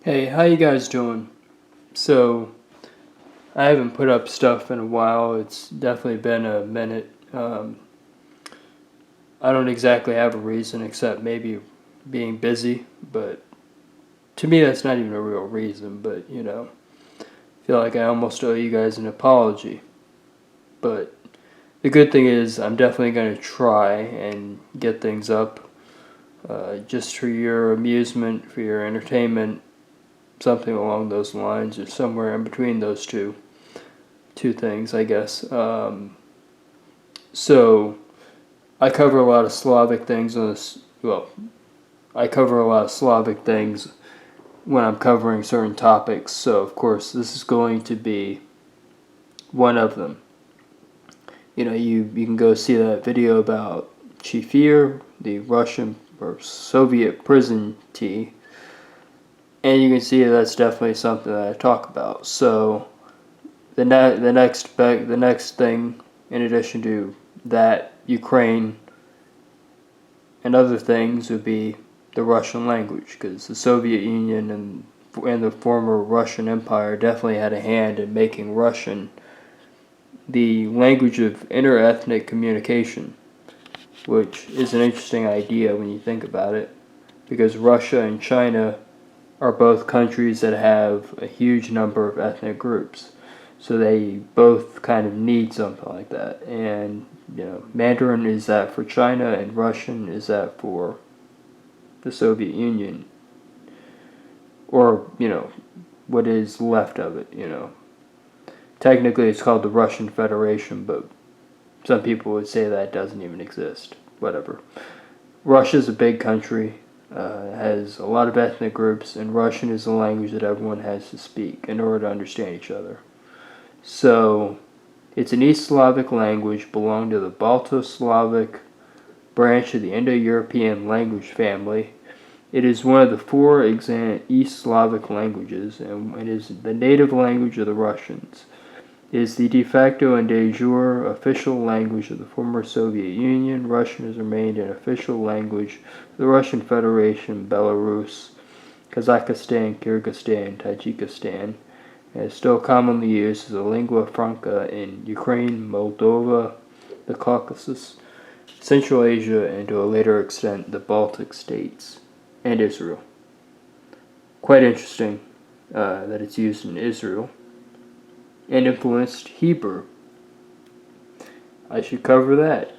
Hey, how you guys doing? So, I haven't put up stuff in a while. It's definitely been a minute. I don't exactly have a reason except maybe being busy, but to me that's not even a real reason, but I feel like I almost owe you guys an apology. But the good thing is I'm definitely going to try and get things up just for your amusement, for your entertainment, something along those lines or somewhere in between those two things, I guess. So I cover a lot of Slavic things on this. Well, I cover a lot of Slavic things when I'm covering certain topics. So of course, this is going to be one of them. You can go see that video about Chifir, the Russian or Soviet prison tea, and you can see that's definitely something that I talk about. So the next thing, in addition to that, Ukraine and other things, would be the Russian language, because the Soviet Union and the former Russian Empire definitely had a hand in making Russian the language of interethnic communication, which is an interesting idea when you think about it, because Russia and China are both countries that have a huge number of ethnic groups. So they both kind of need something like that. And, Mandarin is that for China, and Russian is that for the Soviet Union. Or, what is left of it. Technically it's called the Russian Federation, but some people would say that doesn't even exist. Whatever. Russia's a big country. Has a lot of ethnic groups, and Russian is the language that everyone has to speak in order to understand each other. So, it's an East Slavic language belonging to the Balto-Slavic branch of the Indo-European language family. It is one of the four East Slavic languages, and it is the native language of the Russians. It is the de facto and de jure official language of the former Soviet Union. Russian has remained an official language of the Russian Federation, Belarus, Kazakhstan, Kyrgyzstan, Tajikistan, and is still commonly used as a lingua franca in Ukraine, Moldova, the Caucasus, Central Asia, and to a later extent the Baltic states, and Israel. Quite interesting that it's used in Israel. And influenced Hebrew. I should cover that.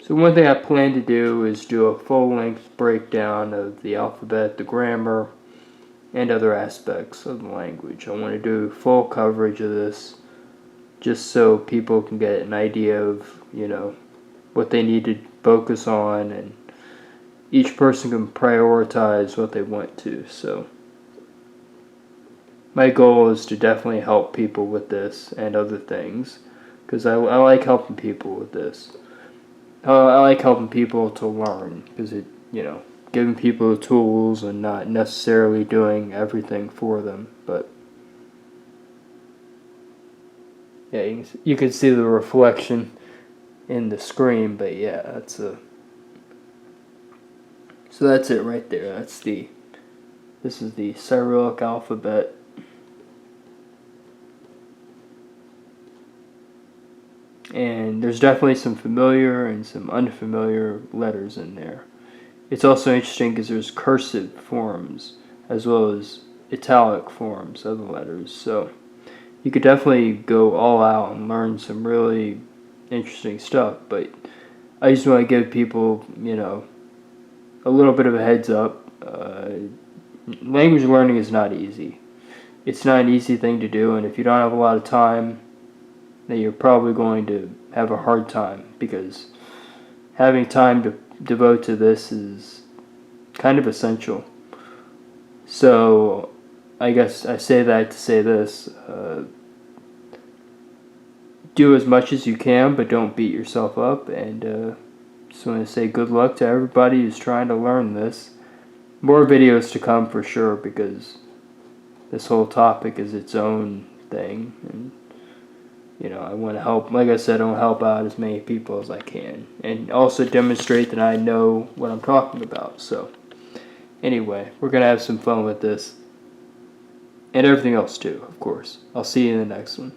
So one thing I plan to do is do a full-length breakdown of the alphabet, the grammar, and other aspects of the language. I want to do full coverage of this just so people can get an idea of, what they need to focus on, and each person can prioritize what they want to. So my goal is to definitely help people with this and other things, because I like helping people with this. I like helping people to learn, because giving people the tools and not necessarily doing everything for them. But yeah, you can see the reflection in the screen, but yeah, so that's it right there. This is the Cyrillic alphabet. And there's definitely some familiar and some unfamiliar letters in there. It's also interesting because there's cursive forms as well as italic forms of the letters. So you could definitely go all out and learn some really interesting stuff. But I just want to give people, a little bit of a heads up. Language learning is not easy. It's not an easy thing to do, and if you don't have a lot of time, then you're probably going to have a hard time, because having time to devote to this is kind of essential. So I guess I say that to say this. Do as much as you can, but don't beat yourself up, and just want to say good luck to everybody who's trying to learn this. More videos to come for sure, because this whole topic is its own thing, and I want to help, like I said, I want to help out as many people as I can. And also demonstrate that I know what I'm talking about. So, anyway, we're going to have some fun with this. And everything else too, of course. I'll see you in the next one.